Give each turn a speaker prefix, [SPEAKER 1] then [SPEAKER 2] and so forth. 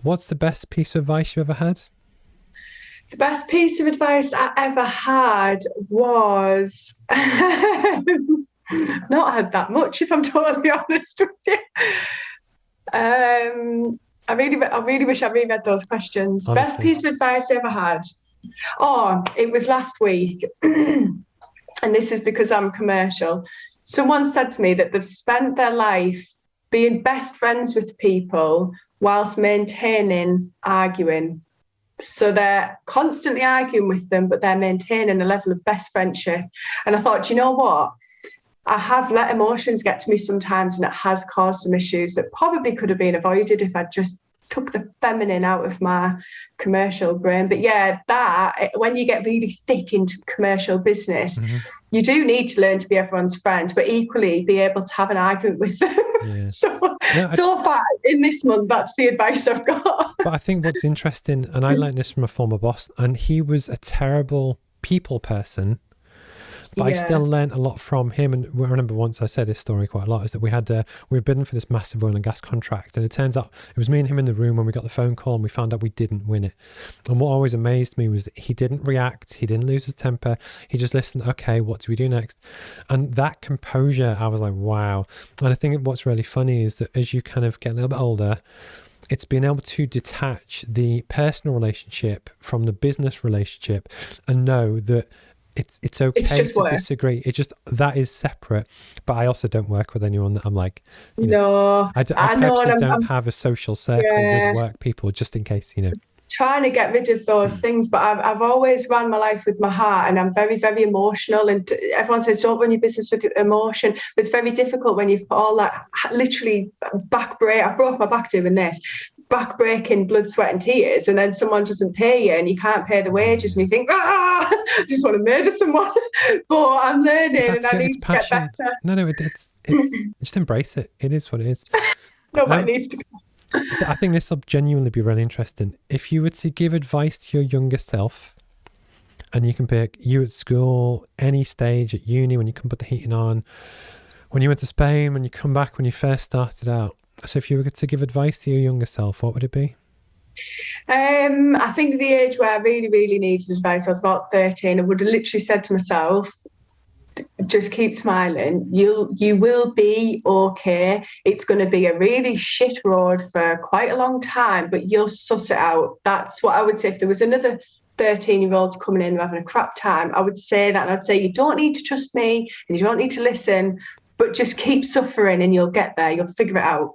[SPEAKER 1] What's the best piece of advice you ever had?
[SPEAKER 2] The best piece of advice I ever had was not had that much, if I'm totally honest with you. I really wish I reread those questions. Best
[SPEAKER 1] Honestly.
[SPEAKER 2] piece of advice I ever had. Oh, it was last week. And this is because I'm commercial. Someone said to me that they've spent their life being best friends with people whilst maintaining arguing. So they're constantly arguing with them, but they're maintaining a level of best friendship. And I thought, you know what? I have let emotions get to me sometimes, and it has caused some issues that probably could have been avoided if I just took the feminine out of my commercial brain. But yeah, that when you get really thick into commercial business,
[SPEAKER 1] Hmm.
[SPEAKER 2] you do need to learn to be everyone's friend, but equally be able to have an argument with them.
[SPEAKER 1] Yeah.
[SPEAKER 2] So,
[SPEAKER 1] No,
[SPEAKER 2] so far in this month, that's the advice I've got.
[SPEAKER 1] but I think what's interesting, and I learned this from a former boss, and he was a terrible people person, but I still
[SPEAKER 2] Yeah.
[SPEAKER 1] learned a lot from him. And I remember once I said this story quite a lot, is that we were bidding for this massive oil and gas contract, and it turns out it was me and him in the room when we got the phone call, and we found out we didn't win it. And what always amazed me was that he didn't react, he didn't lose his temper, he just listened. Okay, what do we do next? And that composure, I was like, wow. And I think what's really funny is that as you kind of get a little bit older, it's being able to detach the personal relationship from the business relationship and know that it's
[SPEAKER 2] It's
[SPEAKER 1] okay
[SPEAKER 2] just
[SPEAKER 1] to
[SPEAKER 2] work.
[SPEAKER 1] disagree. It just, that is separate. But I also don't work with anyone that I'm like, you know,
[SPEAKER 2] No,
[SPEAKER 1] I
[SPEAKER 2] I know, and
[SPEAKER 1] purposely don't have a social circle with
[SPEAKER 2] yeah,
[SPEAKER 1] work people just in case, you know.
[SPEAKER 2] trying to get rid of those things. But I've always run my life with my heart, and I'm very, very emotional. And everyone says, don't run your business with emotion. But it's very difficult when you've got all that literally back break. I broke my back doing this. Back breaking, blood, sweat, and tears, and then someone doesn't pay you, and you can't pay the wages, and
[SPEAKER 1] Yeah.
[SPEAKER 2] you think, I just want to murder someone. But I'm
[SPEAKER 1] But
[SPEAKER 2] learning, and
[SPEAKER 1] that's
[SPEAKER 2] I
[SPEAKER 1] good. It's
[SPEAKER 2] need to get
[SPEAKER 1] passion.
[SPEAKER 2] better.
[SPEAKER 1] No, it's just embrace it. It is what it is.
[SPEAKER 2] Nobody
[SPEAKER 1] Um,
[SPEAKER 2] needs to.
[SPEAKER 1] I think this will genuinely be really interesting. If you were to give advice to your younger self, and you can pick you at school, any stage at uni, when you can put the heating on, when you went to Spain, when you come back, when you first started out. So if you were to give advice to your younger self, what would it be?
[SPEAKER 2] I think the age where I really, really needed advice, I was about 13. I would have literally said to myself, just keep smiling. You will be okay. It's going to be a really shit road for quite a long time, but you'll suss it out. That's what I would say. If there was another 13-year-old coming in having a crap time, I would say that. And I'd say, you don't need to trust me and you don't need to listen, but just keep suffering and you'll get there. You'll figure it out.